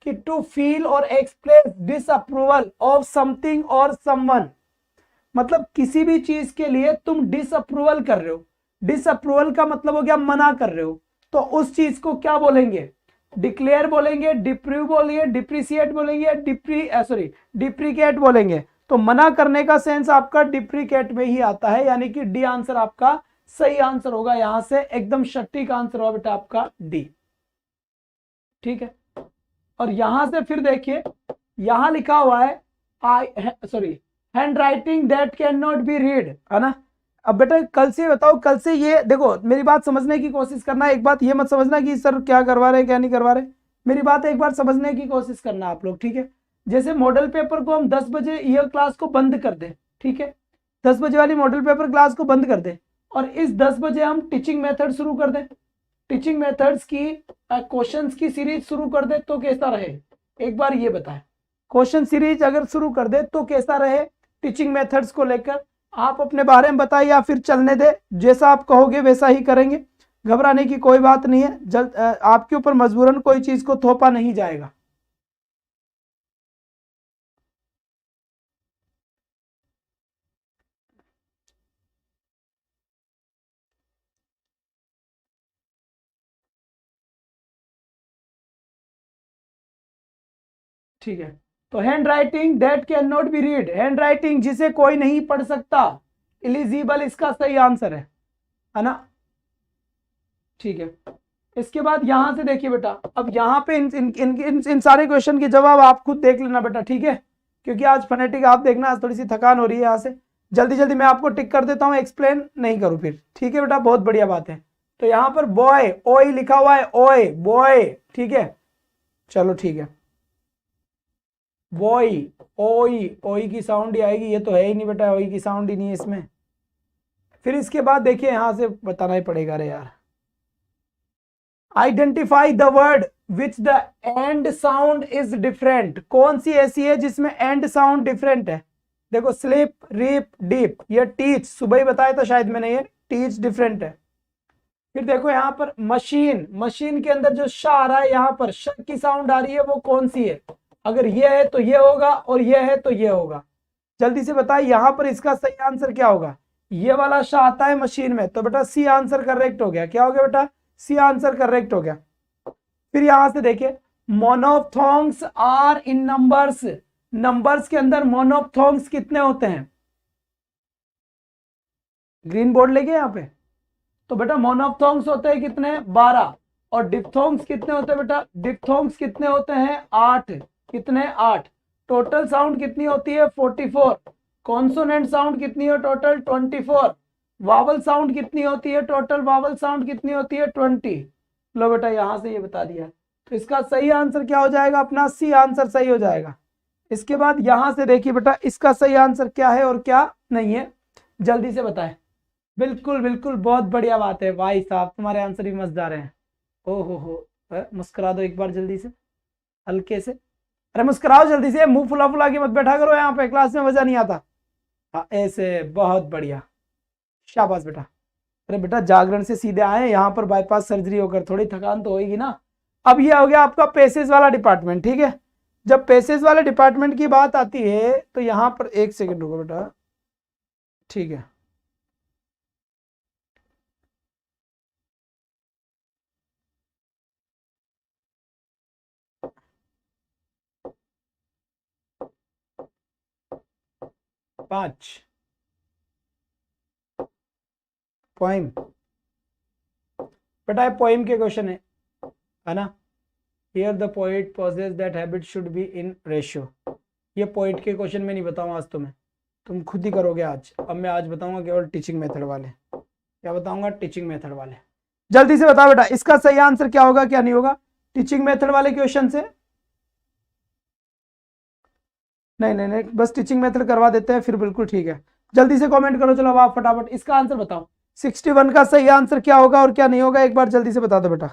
[SPEAKER 1] कि टू फील और एक्सप्रेस डिसअप्रूवल ऑफ समथिंग और समवन, मतलब किसी भी चीज के लिए तुम डिसअप्रूवल कर रहे हो। डिसअप्रूवल का मतलब हो गया मना कर रहे हो, तो उस चीज को क्या बोलेंगे? डिक्लेयर बोलेंगे, डिप्रूव बोलेंगे, डिप्रिसिएट बोलेंगे, डिप्रिकेट बोलेंगे। तो मना करने का सेंस आपका डिप्रिकेट में ही आता है, यानी कि डी आंसर आपका सही आंसर होगा। यहां से एकदम सटीक आंसर होगा बेटा आपका डी। ठीक है, और यहां से फिर देखिए यहां लिखा हुआ है hand writing that can not be read, है ना। अब बेटा कल से बताओ, कल से ये देखो, मेरी बात समझने की कोशिश करना। एक बात ये मत समझना कि सर क्या करवा रहे हैं क्या नहीं करवा रहे, मेरी बात एक बार समझने की कोशिश करना आप लोग, ठीक है। जैसे मॉडल पेपर को हम 10 बजे ये क्लास को बंद कर दें, ठीक है, 10 बजे वाली मॉडल पेपर क्लास को बंद कर दें, और इस 10 बजे हम टीचिंग मेथड शुरू कर दें, टीचिंग मेथड्स की क्वेश्चंस की सीरीज शुरू कर दे, तो कैसा रहे? एक बार ये बताएं, क्वेश्चन सीरीज अगर शुरू कर दे तो कैसा रहे टीचिंग मेथड्स को लेकर? आप अपने बारे में बताइए, या फिर चलने दे, जैसा आप कहोगे वैसा ही करेंगे। घबराने की कोई बात नहीं है, जल्द आपके ऊपर मजबूरन कोई चीज को थोपा नहीं जाएगा। ठीक है, तो hand writing that can not be read, hand writing जिसे कोई नहीं पढ़ सकता, इलिजिबल इसका सही आंसर है ना। ठीक है, इसके बाद यहां से देखिए बेटा, अब यहां पे इन सारे क्वेश्चन के जवाब आप खुद देख लेना बेटा, ठीक है, क्योंकि आज फोनेटिक आप देखना, आज थोड़ी सी थकान हो रही है। यहाँ से जल्दी जल्दी मैं आपको टिक कर देता हूँ, एक्सप्लेन नहीं करूँ फिर, ठीक है बेटा, बहुत बढ़िया बात है। तो यहाँ पर बॉय ओए लिखा हुआ है, ओए बॉय, ठीक है, चलो ठीक है, बॉय ओई, ओई की साउंड ही आएगी, ये तो है ही नहीं बेटा, ओई की साउंड ही नहीं है इसमें। फिर इसके बाद देखिए यहां से बताना ही पड़ेगा, अरे यार, identify the word which the end sound is different, कौन सी ऐसी है जिसमें एंड साउंड डिफरेंट है? देखो स्लिप, रिप, डीप, ये टीच सुबह ही बताया था शायद मैंने, ये टीच डिफरेंट है। फिर देखो यहाँ पर मशीन, मशीन के अंदर जो श आ रहा है, यहाँ पर श की साउंड आ रही है, वो कौन सी है? अगर ये है तो ये होगा, और ये है तो ये होगा। जल्दी से बताइए यहाँ पर इसका सही आंसर क्या होगा? ये वाला श आता है मशीन में, तो बेटा सी आंसर करेक्ट हो गया। क्या हो गया बेटा? सी आंसर करेक्ट हो गया। फिर यहां से देखिए, मोनोफ्थोंग्स आर इन नंबर्स, नंबर्स के अंदर मोनोफ्थोंग्स कितने होते हैं? ग्रीन बोर्ड लेके यहाँ पे, तो बेटा मोनोफ्थोंग्स होते हैं कितने? 12। और डिप्थोंग्स कितने होते हैं बेटा? डिप्थोंग्स कितने होते हैं? 8। कितने? 8। टोटल साउंड कितनी होती है? 44। कॉन्सोनेंट साउंड कितनी है टोटल? 24। वावल साउंड कितनी होती है टोटल? वावल साउंड कितनी होती है? 20। लो बेटा यहां से ये बता दिया, तो इसका सही आंसर क्या हो जाएगा अपना? सी आंसर सही हो जाएगा। इसके बाद यहां से देखिए बेटा, इसका सही आंसर क्या है और क्या नहीं है, जल्दी से बताएं। बिल्कुल बिल्कुल, बहुत बढ़िया बात है भाई साहब, तुम्हारे आंसर भी मजेदार हैं। ओ हो, मुस्कुरा दो एक बार जल्दी से, हल्के से, अरे मुस्कुराओ जल्दी से, मुंह फुला फुला के मत बैठा करो यहाँ पे, क्लास में मजा नहीं आता। हाँ ऐसे, बहुत बढ़िया, शाबाश बेटा। अरे बेटा जागरण से सीधे आए, यहाँ पर बाईपास सर्जरी होकर थोड़ी थकान तो होगी ना। अब ये हो गया आपका पेसेज वाला डिपार्टमेंट, ठीक है। जब पेसेज वाले डिपार्टमेंट की बात आती है तो यहाँ पर एक सेकंड रुको बेटा, ठीक है। पांच पोइम, बेटा पोइम के क्वेश्चन है ना। Here the poet pauses that habit should be in ratio, ये पोइट के क्वेश्चन में नहीं बताऊंगा आज तुम्हें, तुम खुद ही करोगे आज। अब मैं आज बताऊंगा केवल टीचिंग मेथड वाले, क्या बताऊंगा? टीचिंग मेथड वाले। जल्दी से बताओ बेटा इसका सही आंसर क्या होगा क्या नहीं होगा टीचिंग मेथड वाले क्वेश्चन से? नहीं नहीं नहीं, बस टीचिंग मेथड करवा देते हैं फिर, बिल्कुल ठीक है। जल्दी से कमेंट करो, चलो आप फटाफट इसका आंसर बताओ। 61 का सही आंसर क्या होगा और क्या नहीं होगा, एक बार जल्दी से बता दो बेटा।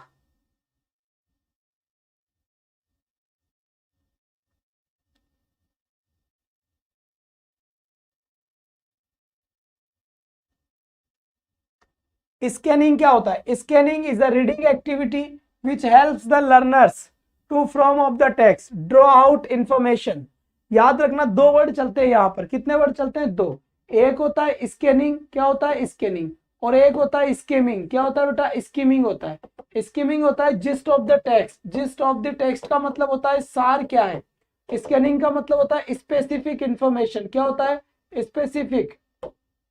[SPEAKER 1] स्कैनिंग क्या होता है? Scanning is a reading activity which helps the learners to from of the text draw out information. याद रखना दो वर्ड चलते हैं यहाँ पर, कितने वर्ड चलते हैं? दो। एक होता है स्कैनिंग, क्या होता है? स्कैनिंग। और एक होता है स्कीमिंग, क्या होता है बेटा? स्कीमिंग होता है। स्कीमिंग होता है gist of the text, gist of the text का मतलब होता है सार क्या है। स्कैनिंग का मतलब होता है स्पेसिफिक इंफॉर्मेशन, क्या होता है? स्पेसिफिक,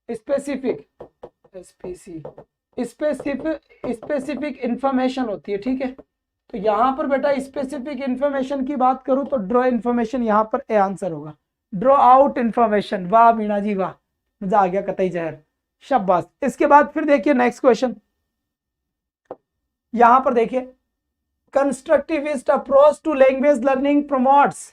[SPEAKER 1] स्पेसिफिक, स्पेसिफिक इंफॉर्मेशन होती है, ठीक है। तो यहाँ पर बेटा स्पेसिफिक इंफॉर्मेशन की बात करूं तो ड्रॉ इंफॉर्मेशन यहाँ पर ए आंसर होगा। ड्रॉ आउट इंफॉर्मेशन, वाह मीणा जी वाह, मजा आ गया, कतई जहर, शाबाश। इसके बाद फिर देखिए नेक्स्ट क्वेश्चन, यहां पर देखिए constructivist approach to language learning promotes.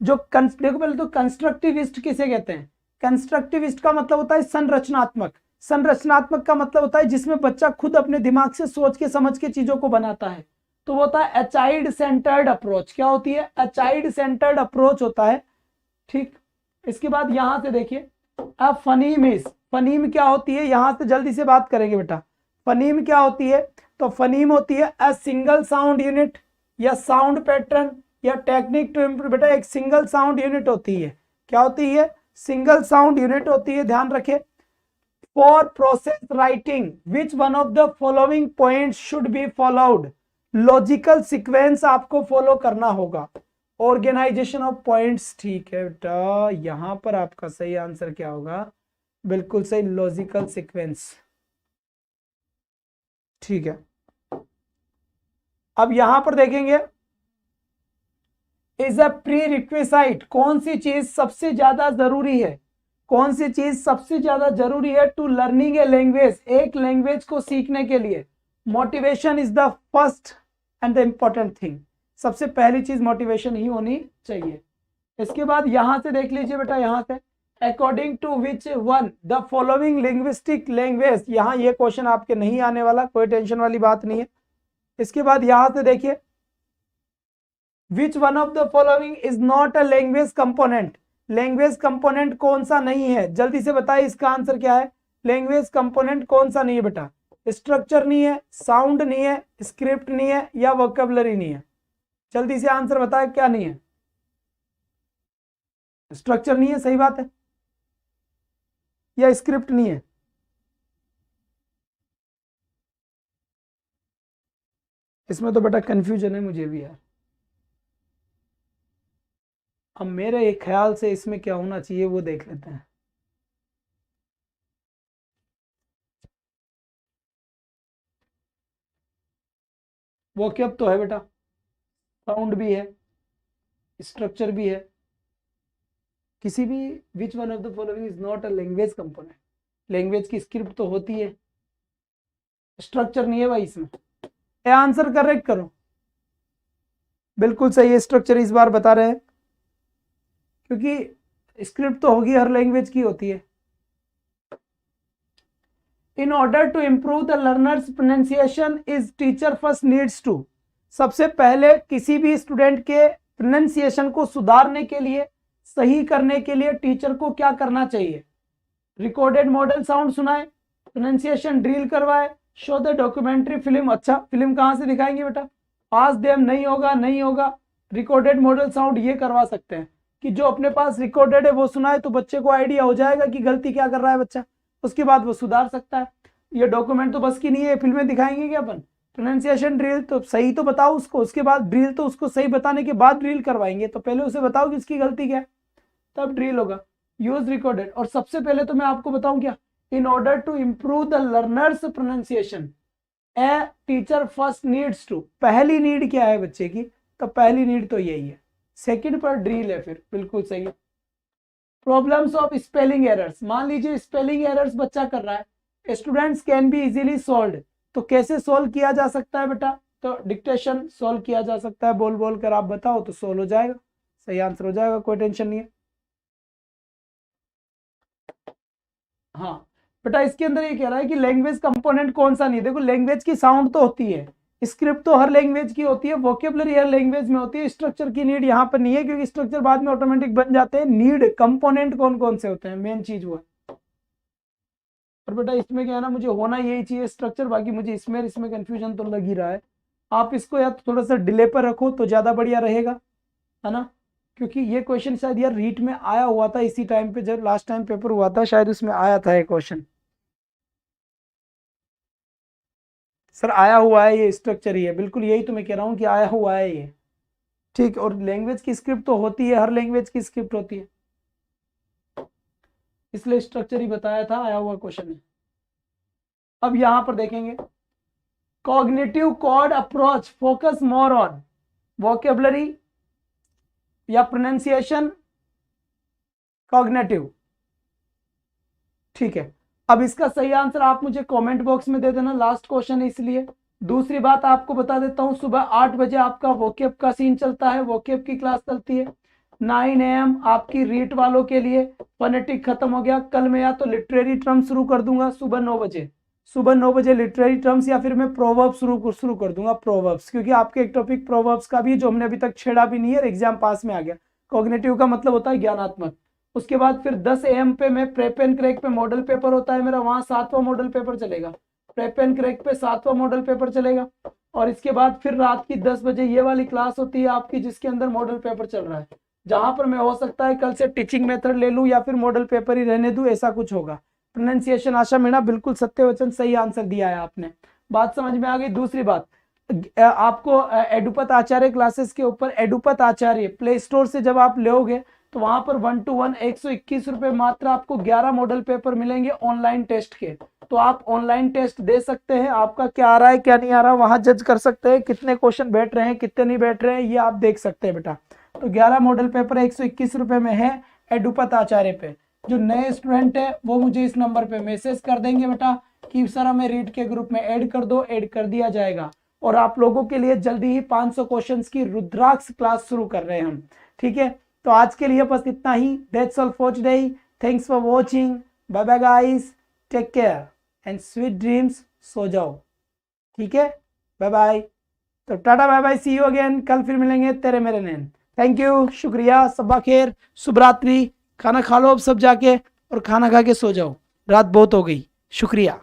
[SPEAKER 1] जो देखो पहले तो कंस्ट्रक्टिविस्ट किसे कहते हैं? कंस्ट्रक्टिविस्ट का मतलब होता है संरचनात्मक। संरचनात्मक का मतलब होता है जिसमें बच्चा खुद अपने दिमाग से सोच के समझ के चीजों को बनाता है, तो वो होता है अचाइल्ड सेंटर्ड अप्रोच। क्या होती है? अचाइल्ड सेंटर्ड अप्रोच होता है, ठीक। इसके बाद यहां से देखिए अब फनीम इज, फनीम क्या होती है? यहां से जल्दी से बात करेंगे बेटा। फनीम क्या होती है? तो फनीम होती है अ सिंगल साउंड यूनिट या साउंड पैटर्न या टेक्निक टू इम्प्रूव। बेटा एक सिंगल साउंड यूनिट होती है, क्या होती है? सिंगल साउंड यूनिट होती है, ध्यान रखें। For process writing which one of the following points should be followed. Logical sequence आपको फॉलो करना होगा। ऑर्गेनाइजेशन ऑफ पॉइंट्स, ठीक है बेटा, यहां पर आपका सही आंसर क्या होगा? बिल्कुल सही, लॉजिकल सीक्वेंस, ठीक है। अब यहां पर देखेंगे इज अ प्री रिक्विसाइट, कौन सी चीज सबसे ज्यादा जरूरी है? कौन सी चीज सबसे ज्यादा जरूरी है टू लर्निंग ए लैंग्वेज, एक लैंग्वेज को सीखने के लिए? Motivation is the first and the important thing. सबसे पहली चीज मोटिवेशन ही होनी चाहिए। इसके बाद यहां से देख लीजिए बेटा, यहां से according to which one the following linguistic language, यहां ये क्वेश्चन आपके नहीं आने वाला, कोई टेंशन वाली बात नहीं है। इसके बाद यहां से देखिए which one of the following is not a language component. Language component कौन सा नहीं है? जल्दी से बताइए इसका आंसर क्या है? लैंग्वेज कंपोनेंट कौन सा नहीं है बेटा? स्ट्रक्चर नहीं है, साउंड नहीं है, स्क्रिप्ट नहीं है, या वोकैबुलरी नहीं है? जल्दी से आंसर बताए, क्या नहीं है? स्ट्रक्चर नहीं है, सही बात है, या स्क्रिप्ट नहीं है? इसमें तो बेटा कंफ्यूजन है मुझे भी यार। अब मेरे एक ख्याल से इसमें क्या होना चाहिए वो देख लेते हैं। वो क्या तो है बेटा, साउंड भी है, स्ट्रक्चर भी है, किसी भी which one of the following is not a language component. Language की स्क्रिप्ट तो होती है, स्ट्रक्चर नहीं है भाई इसमें। ये आंसर करेक्ट करो, बिल्कुल सही है, स्ट्रक्चर इस बार बता रहे हैं, क्योंकि स्क्रिप्ट तो होगी, हर लैंग्वेज की होती है। In order to improve the learners pronunciation is teacher first needs to. सबसे पहले किसी भी स्टूडेंट के प्रोनाउंसिएशन को सुधारने के लिए, सही करने के लिए टीचर को क्या करना चाहिए? रिकॉर्डेड मॉडल साउंड सुनाए, प्रोनाउंसिएशन ड्रिल करवाए, शो द डॉक्यूमेंट्री फिल्म। अच्छा फिल्म कहां से दिखाएंगे बेटा? आज देम नहीं होगा, नहीं होगा। रिकॉर्डेड मॉडल साउंड ये करवा सकते हैं कि जो अपने पास रिकॉर्डेड है वो सुनाए, तो बच्चे को आइडिया हो जाएगा कि गलती क्या कर रहा है बच्चा, उसके बाद वो सुधार सकता है। ये डॉक्यूमेंट तो बस की नहीं है, फिल्में दिखाएंगे क्या अपन? प्रोनाउंसिएशन ड्रिल तो सही तो बताओ उसको, उसके बाद ड्रिल तो उसको सही बताने के बाद ड्रिल करवाएंगे, तो पहले उसे बताओ कि इसकी गलती क्या है, तब ड्रिल होगा। यूज रिकॉर्डेड, और सबसे पहले तो मैं आपको बताऊं क्या, in order to improve the learners pronunciation a teacher first needs to. पहली नीड क्या है बच्चे की? तो पहली नीड तो यही है। सेकंड पर ड्रिल है, फिर बिल्कुल सही है। प्रॉब्लम्स ऑफ स्पेलिंग एरर्स, मान लीजिए स्पेलिंग एरर्स बच्चा कर रहा है, students can be easily solve. तो कैसे सोल्व किया जा सकता है बेटा? तो डिक्टेशन सोल्व किया जा सकता है, बोल बोल कर आप बताओ तो सोल्व हो जाएगा, सही आंसर हो जाएगा, कोई टेंशन नहीं है। हाँ बेटा इसके अंदर ये कह रहा है कि लैंग्वेज कंपोनेंट कौन सा नहीं। देखो लैंग्वेज की साउंड तो होती है, स्क्रिप्ट तो हर लैंग्वेज की होती है, वोकेबलरी हर लैंग्वेज में होती है, स्ट्रक्चर की नीड यहाँ पर नहीं है, क्योंकि स्ट्रक्चर बाद में ऑटोमेटिक बन जाते हैं। नीड कंपोनेंट कौन कौन से होते हैं, मेन चीज वो है। और बेटा इसमें क्या है ना, मुझे होना यही चाहिए स्ट्रक्चर, बाकी मुझे इसमें कंफ्यूजन तो लग ही रहा है। आप इसको या तो थोड़ा सा डिले पर रखो तो ज़्यादा बढ़िया रहेगा, है ना, क्योंकि ये क्वेश्चन शायद यार रीट में आया हुआ था इसी टाइम पे, जब लास्ट टाइम पेपर हुआ था शायद उसमें आया था ये क्वेश्चन। सर आया हुआ है, ये स्ट्रक्चर ही है, बिल्कुल यही तो मैं कह रहा हूँ कि आया हुआ है ये, ठीक। और लैंग्वेज की स्क्रिप्ट तो होती है, हर लैंग्वेज की स्क्रिप्ट होती है, इसलिए स्ट्रक्चर ही बताया था, आया हुआ क्वेश्चन है। अब यहां पर देखेंगे, cognitive code approach focus more on vocabulary या प्रोनाउंसिएशन, कॉग्निटिव, ठीक है। अब इसका सही आंसर आप मुझे कमेंट बॉक्स में दे देना, लास्ट क्वेश्चन है इसलिए। दूसरी बात आपको बता देता हूं, सुबह 8 बजे आपका वोकेब का सीन चलता है, वोकेब की क्लास चलती है। 9 AM आपकी रीट वालों के लिए, फोनेटिक खत्म हो गया। कल मैं या तो लिटरेरी टर्म शुरू कर दूंगा सुबह 9 बजे, सुबह 9 बजे लिटरेरी टर्म्स, या फिर मैं प्रोवर्ब्स शुरू कर दूंगा, प्रोवर्ब्स, क्योंकि आपके एक टॉपिक प्रोवर्ब्स का भी जो हमने अभी तक छेड़ा भी नहीं है, एग्जाम पास में आ गया। कॉग्निटिव का मतलब होता है ज्ञानात्मक। उसके बाद फिर 10 AM पे मैं प्रेप एंड क्रैक पे मॉडल पेपर होता है मेरा, वहां 7वां मॉडल पेपर चलेगा, प्रेप एंड क्रैक पे 7वां मॉडल पेपर चलेगा। और इसके बाद फिर रात की 10 बजे ये वाली क्लास होती है आपकी, जिसके अंदर मॉडल पेपर चल रहा है, जहां पर मैं हो सकता है कल से टीचिंग मेथड ले लूं या फिर मॉडल पेपर ही रहने दूं, ऐसा कुछ होगा। प्रोनाउंसिएशन आशा मीणा, बिल्कुल सत्य वचन, सही आंसर दिया है आपने, बात समझ में आ गई। दूसरी बात, आपको एडुपत आचार्य क्लासेस के ऊपर, एडुपत आचार्य प्ले स्टोर से जब आप लोगे तो वहां पर 1 to 1 121 रुपए मात्र आपको 11 मॉडल पेपर मिलेंगे ऑनलाइन टेस्ट के। तो आप ऑनलाइन टेस्ट दे सकते हैं, आपका क्या आ रहा है क्या नहीं आ रहा, वहां जज कर सकते हैं, कितने क्वेश्चन बैठ रहे हैं कितने नहीं बैठ रहे हैं, ये आप देख सकते हैं बेटा। तो 11 मॉडल पेपर 121 रुपए में है एडुपत आचार्य पे। जो नए स्टूडेंट है वो मुझे इस नंबर पे मैसेज कर देंगे बेटा कि सर हमें रीड के ग्रुप में ऐड कर दो, ऐड कर दिया जाएगा। और आप लोगों के लिए जल्दी ही 500 क्वेश्चंस की रुद्राक्ष क्लास शुरू कर रहे हैं हम, ठीक है। तो आज के लिए बस इतना ही, that's all for today, thanks for watching, bye bye guys, take care and sweet dreams, सो जाओ, ठीक है, बाय बाय। तो tata bye bye, see you again, कल फिर मिलेंगे तेरे मेरे नैन। थैंक यू, शुक्रिया, सब्बा खैर, शुभ रात्रि, खाना खा लो अब सब जाके, और खाना खा के सो जाओ, रात बहुत हो गई, शुक्रिया।